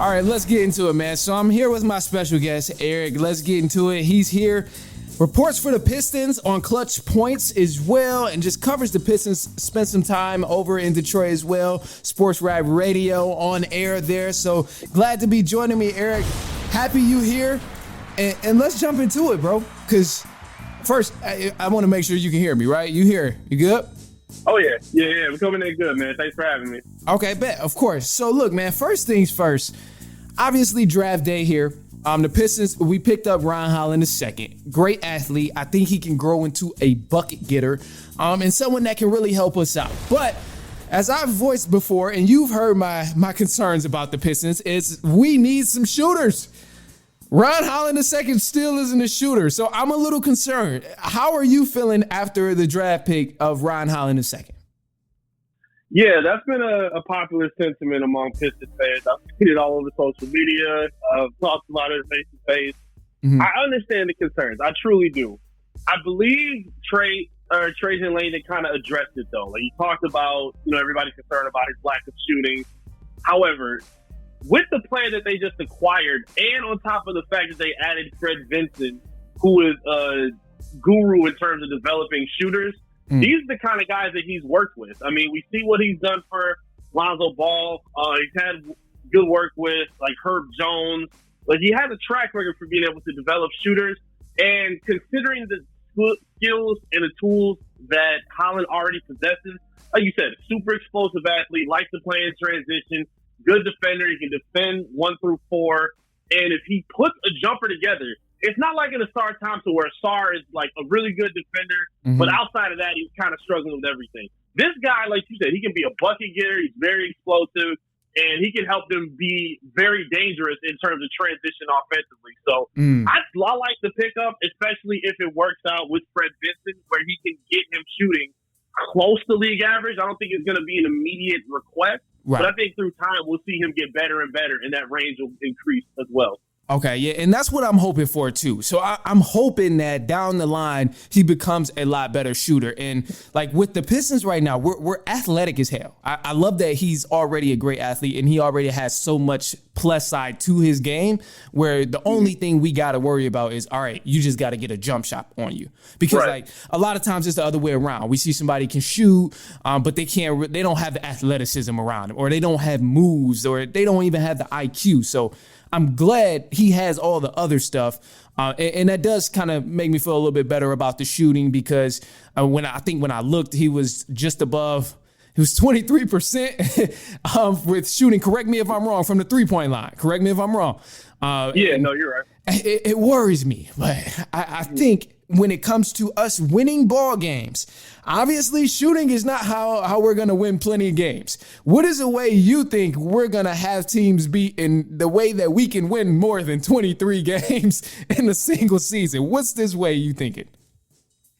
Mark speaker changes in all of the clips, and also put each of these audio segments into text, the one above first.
Speaker 1: All right, let's get into it, man. So I'm here with my special guest, Eric. Let's get into it. He's here. Reports for the Pistons on Clutch Points as well, and just covers the Pistons. Spent some time over in Detroit as well. Sports Rap Radio on air there. So glad to be joining me, Eric. Happy you here. And let's jump into it, bro. Because first, I want to make sure you can hear me, right? You here? You good?
Speaker 2: Oh, yeah. Yeah. We're coming in good, man. Thanks for having me.
Speaker 1: Okay, bet. Of course. So, look, man, first things first. Obviously, draft day here. The Pistons, we picked up Ron Holland II. Great athlete. I think he can grow into a bucket getter and someone that can really help us out. But as I've voiced before, and you've heard my concerns about the Pistons, is we need some shooters. Ron Holland II still isn't a shooter, so I'm a little concerned. How are you feeling after the draft pick of Ron Holland II?
Speaker 2: Yeah, that's been a popular sentiment among Pistons fans. I've seen it all over social media. I've talked about it face to face. I understand the concerns. I truly do. I believe Trajan Langdon kind of addressed it, though. Like, he talked about, everybody's concerned about his lack of shooting. However, with the player that they just acquired, and on top of the fact that they added Fred Vincent, who is a guru in terms of developing shooters, these are the kind of guys that he's worked with. I mean, we see what he's done for Lonzo Ball. He's had good work with, like, Herb Jones. But he has a track record for being able to develop shooters. And considering the skills and the tools that Holland already possesses, like you said, super explosive athlete, likes to play in transition, good defender. He can defend 1 through 4. And if he puts a jumper together, it's not like in a Sar Thompson where Sar is like a really good defender, but outside of that, he's kind of struggling with everything. This guy, like you said, he can be a bucket getter. He's very explosive, and he can help them be very dangerous in terms of transition offensively. So I like the pickup, especially if it works out with Fred Vincent, where he can get him shooting close to league average. I don't think it's going to be an immediate request. Right. But I think through time, we'll see him get better and better, and that range will increase as well.
Speaker 1: Okay, yeah, and that's what I'm hoping for, too. So I'm hoping that down the line, he becomes a lot better shooter. And, like, with the Pistons right now, we're athletic as hell. I love that he's already a great athlete, and he already has so much plus side to his game, where the only thing we got to worry about is, all right, you just got to get a jump shot on you. Because, like, a lot of times it's the other way around. We see somebody can shoot, but they don't have the athleticism around them, or they don't have moves, or they don't even have the IQ. So I'm glad he has all the other stuff. And that does kind of make me feel a little bit better about the shooting, because when I looked, he was just above. He was 23% with shooting. Correct me if I'm wrong, from the 3-point line. Correct me if I'm wrong.
Speaker 2: No, you're right.
Speaker 1: It worries me, but I think when it comes to us winning ball games, obviously shooting is not how we're going to win plenty of games. What is a way you think we're going to have teams beat in the way that we can win more than 23 games in a single season? What's this way you thinking?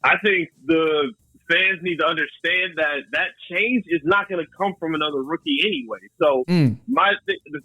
Speaker 2: I think the fans need to understand that change is not going to come from another rookie anyway. So the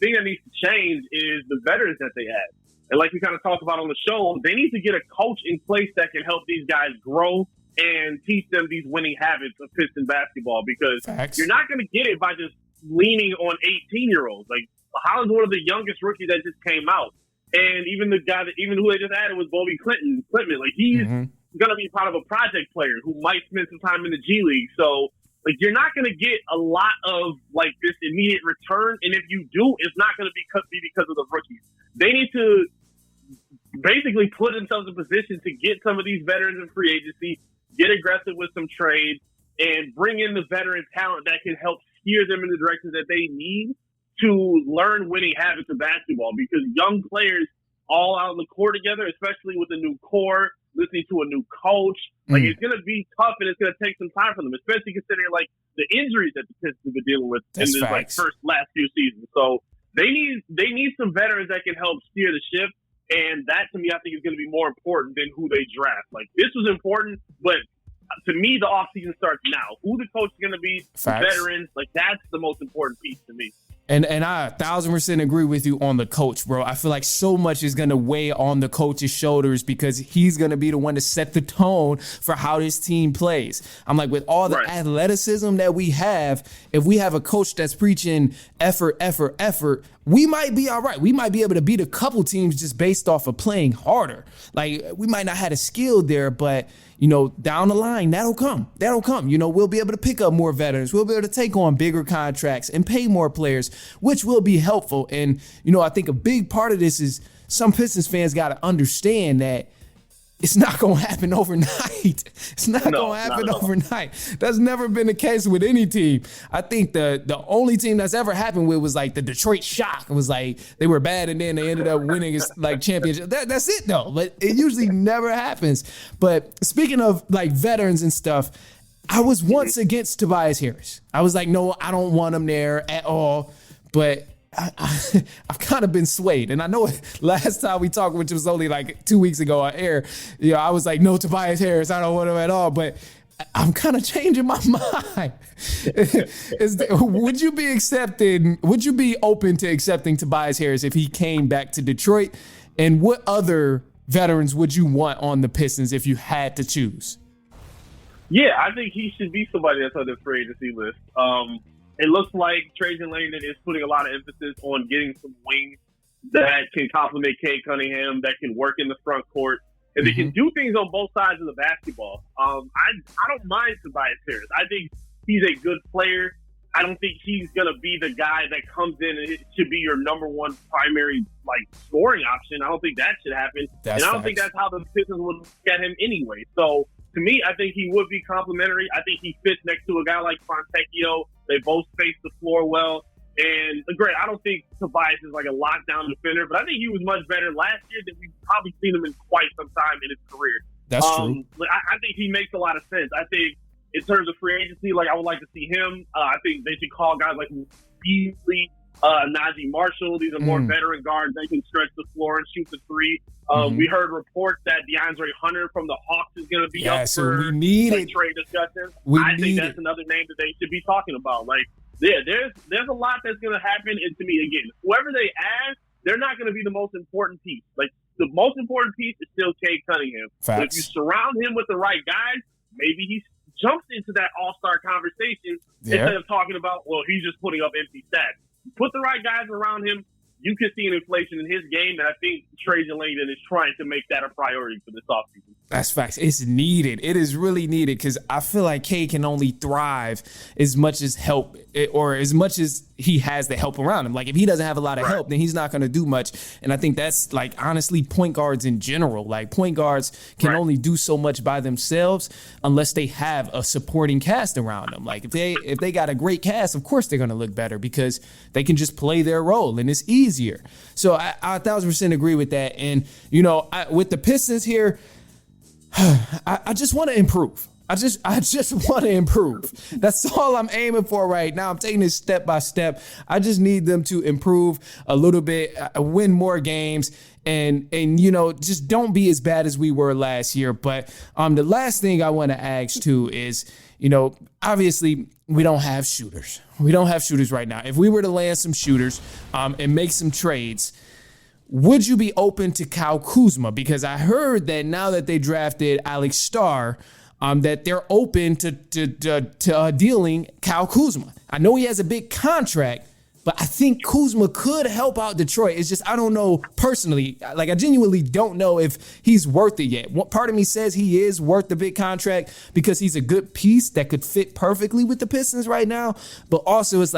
Speaker 2: thing that needs to change is the veterans that they have. And like we kind of talked about on the show, they need to get a coach in place that can help these guys grow and teach them these winning habits of Piston basketball, because you're not going to get it by just leaning on 18-year-olds. Like, Holland's one of the youngest rookies that just came out. And even the guy who they just added was Bobby Clinton. Like, he's going to be part of a project player who might spend some time in the G League. So, like, you're not going to get a lot of, like, this immediate return. And if you do, it's not going to be because of the rookies. They need to basically put themselves in position to get some of these veterans in free agency, get aggressive with some trades, and bring in the veteran talent that can help steer them in the directions that they need to learn winning habits of basketball. Because young players all out on the court together, especially with a new core, listening to a new coach, like, it's going to be tough, and it's going to take some time for them, especially considering, like, the injuries that the Pistons have been dealing with in the last few seasons. So they need some veterans that can help steer the ship. And that, to me, I think is going to be more important than who they draft. Like, this was important, but to me, the offseason starts now. Who the coach is going to be, the veterans, like, that's the most important piece to me.
Speaker 1: And I 1,000% agree with you on the coach, bro. I feel like so much is going to weigh on the coach's shoulders because he's going to be the one to set the tone for how this team plays. I'm like, with all the athleticism that we have, if we have a coach that's preaching effort, we might be all right. We might be able to beat a couple teams just based off of playing harder. Like, we might not have a skill there, but down the line, that'll come. We'll be able to pick up more veterans. We'll be able to take on bigger contracts and pay more players, which will be helpful. And, I think a big part of this is some Pistons fans got to understand that it's not going to happen overnight. It's not going to happen overnight. That's never been the case with any team. I think the only team that's ever happened with was like the Detroit Shock. It was like they were bad and then they ended up winning like championship. That's it though. But it usually never happens. But speaking of like veterans and stuff, I was once against Tobias Harris. I was like, no, I don't want him there at all. But I've kind of been swayed. And I know last time we talked, which was only like 2 weeks ago on air, I was like, no, Tobias Harris, I don't want him at all. But I'm kind of changing my mind. Would you be open to accepting Tobias Harris if he came back to Detroit? And what other veterans would you want on the Pistons if you had to choose?
Speaker 2: Yeah, I think he should be somebody that's on the free agency list. It looks like Trajan Langdon is putting a lot of emphasis on getting some wings that can complement Cade Cunningham, that can work in the front court, and they can do things on both sides of the basketball. I don't mind Tobias Harris. I think he's a good player. I don't think he's going to be the guy that comes in and it should be your number one primary scoring option. I don't think that should happen. I don't think that's how the Pistons would look at him anyway. So to me, I think he would be complimentary. I think he fits next to a guy like Fontecchio. They both space the floor well. And great, I don't think Tobias is like a lockdown defender, but I think he was much better last year than we've probably seen him in quite some time in his career.
Speaker 1: That's true.
Speaker 2: I think he makes a lot of sense. I think in terms of free agency, I would like to see him. I think they should call guys like Beasley, Najee Marshall. These are more veteran guards. They can stretch the floor and shoot the three. We heard reports that DeAndre Hunter from the Hawks is going to be up for trade discussion. I think that's another name that they should be talking about. There's a lot that's going to happen. And to me, again, whoever they add, they're not going to be the most important piece. The most important piece is still Cade Cunningham. But if you surround him with the right guys, maybe he jumps into that all-star conversation instead of talking about, well, he's just putting up empty stats. Put the right guys around him. You can see an inflation in his game, and I think Trajan Langdon is trying to make that a priority for this offseason.
Speaker 1: That's facts. It's needed. It is really needed because I feel like Cade can only thrive as much as help or as much as he has the help around him. Like if he doesn't have a lot of help, then he's not going to do much. And I think that's honestly point guards in general. Point guards can only do so much by themselves unless they have a supporting cast around them. If they got a great cast, of course they're going to look better because they can just play their role and it's easier. So I 1,000% agree with that. And, with the Pistons here, I just want to improve. I just want to improve. That's all I'm aiming for right now. I'm taking this step by step. I just need them to improve a little bit, win more games, and just don't be as bad as we were last year. But the last thing I want to ask too is, obviously we don't have shooters. We don't have shooters right now. If we were to land some shooters and make some trades, would you be open to Kyle Kuzma? Because I heard that now that they drafted Alex Starr, that they're open to dealing Kyle Kuzma. I know he has a big contract, but I think Kuzma could help out Detroit. It's just I don't know personally. I genuinely don't know if he's worth it yet. One part of me says he is worth the big contract because he's a good piece that could fit perfectly with the Pistons right now. But also it's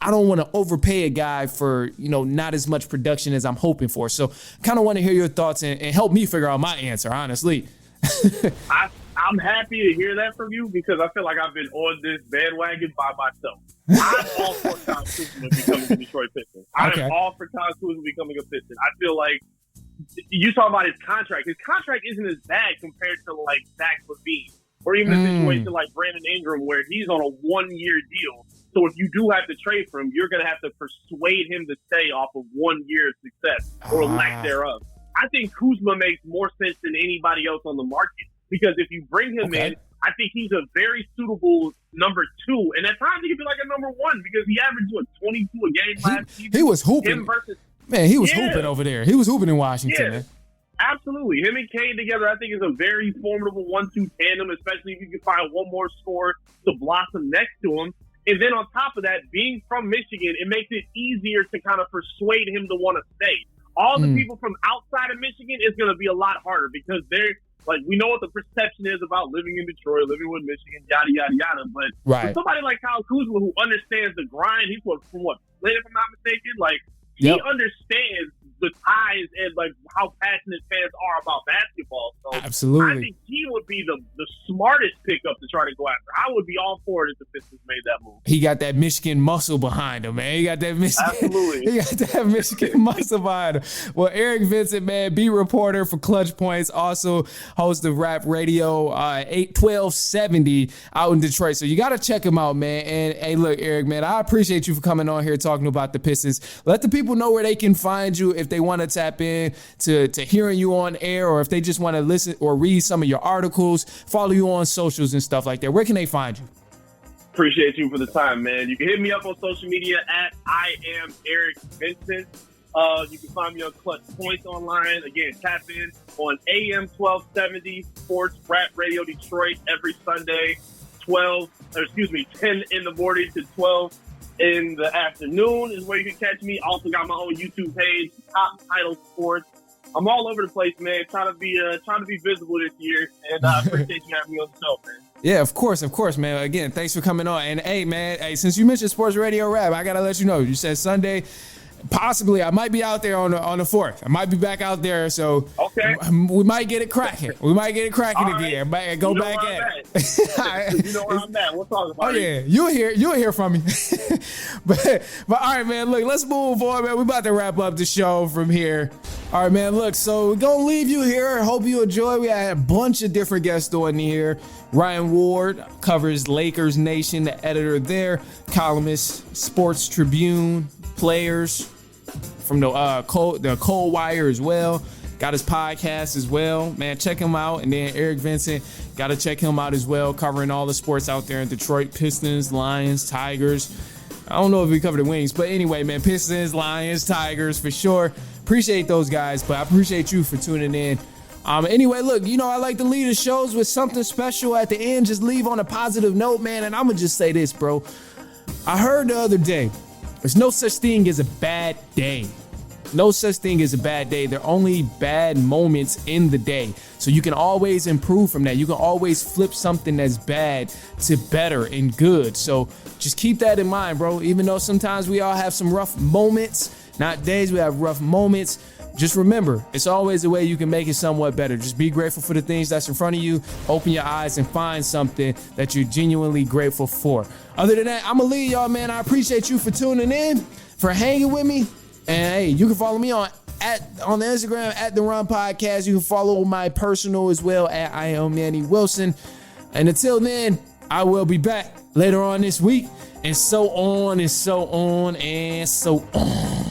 Speaker 1: I don't want to overpay a guy for, not as much production as I'm hoping for. So kind of want to hear your thoughts and help me figure out my answer, honestly.
Speaker 2: I'm happy to hear that from you because I feel like I've been on this bandwagon by myself. I'm all for Kyle Kuzma becoming a Detroit Piston. I'm all for Kyle Kuzma becoming a Piston. I feel like you talk about his contract. His contract isn't as bad compared to Zach LaVine or even a situation like Brandon Ingram where he's on a 1-year deal. So if you do have to trade for him, you're going to have to persuade him to stay off of 1 year's success or lack thereof. I think Kuzma makes more sense than anybody else on the market because if you bring him in, I think he's a very suitable number 2. And at times he could be like a number 1 because he averaged, 22 a game last season.
Speaker 1: He was hooping. He was hooping over there. He was hooping in Washington, man.
Speaker 2: Absolutely. Him and Cade together, I think, is a very formidable 1-2 tandem, especially if you can find one more scorer to blossom next to him. And then on top of that, being from Michigan, it makes it easier to kind of persuade him to want to stay. All the people from outside of Michigan is going to be a lot harder because they're like, we know what the perception is about living in Detroit, living with Michigan, yada, yada, yada. But for somebody like Kyle Kuzma who understands the grind, he's from Flint, if I'm not mistaken, like he understands the ties and like how passionate fans are about basketball. So
Speaker 1: absolutely,
Speaker 2: I think he would be the smartest pickup to try to go after. I would be all for it if the Pistons made that move.
Speaker 1: He got that Michigan muscle behind him, man. He got that Michigan muscle behind him. Well, Eric Vincent, man, beat reporter for Clutch Points, also host of Rap Radio 1270 out in Detroit. So you got to check him out, man. And hey, look, Eric, man, I appreciate you for coming on here talking about the Pistons. Let the people know where they can find you if they want to tap in to hearing you on air, or if they just want to listen or read some of your articles, follow you on socials and stuff like that. Where can they find you?
Speaker 2: Appreciate you for the time, man. You can hit me up on social media at I am Eric Vincent. You can find me on Clutch Points online. Again, tap in on AM 1270 Sports Rap Radio Detroit every Sunday, 10 in the morning to 12 in the afternoon is where you can catch me. Also got my own YouTube page, Top Title Sports. I'm all over the place, man. Trying to be visible this year, and I appreciate you having me on the show, man.
Speaker 1: Yeah, of course, man. Again, thanks for coming on. And hey, man, since you mentioned Sports Radio Rap, I gotta let you know. You said Sunday. Possibly, I might be out there on the 4th. I might be back out there, so we might get it cracking. Again. Might go back at it.
Speaker 2: You know where I'm at. We'll talk about it.
Speaker 1: You'll hear from me. but all right, man. Look, let's move on, man. We're about to wrap up the show from here. All right, man. Look, so we're gonna leave you here. Hope you enjoy. We had a bunch of different guests on here. Ryan Ward covers Lakers Nation, the editor there, columnist, Sports Tribune, players from the Cold Wire as well. Got his podcast as well. Man, check him out. And then Eric Vincent, got to check him out as well, covering all the sports out there in Detroit. Pistons, Lions, Tigers. I don't know if we covered the Wings, but anyway, man, Pistons, Lions, Tigers for sure. Appreciate those guys, but I appreciate you for tuning in. Anyway, look, I like to leave the shows with something special at the end. Just leave on a positive note, man. And I'm going to just say this, bro. I heard the other day, there's no such thing as a bad day. No such thing as a bad day. There are only bad moments in the day. So you can always improve from that. You can always flip something that's bad to better and good. So just keep that in mind, bro. Even though sometimes we all have some rough moments, not days, we have rough moments. Just remember, it's always a way you can make it somewhat better. Just be grateful for the things that's in front of you. Open your eyes and find something that you're genuinely grateful for. Other than that, I'm going to leave y'all, man. I appreciate you for tuning in, for hanging with me. And hey, you can follow me on the Instagram at the Ron Podcast. You can follow my personal as well at I am Manny Wilson. And until then, I will be back later on this week. And so on and so on and so on.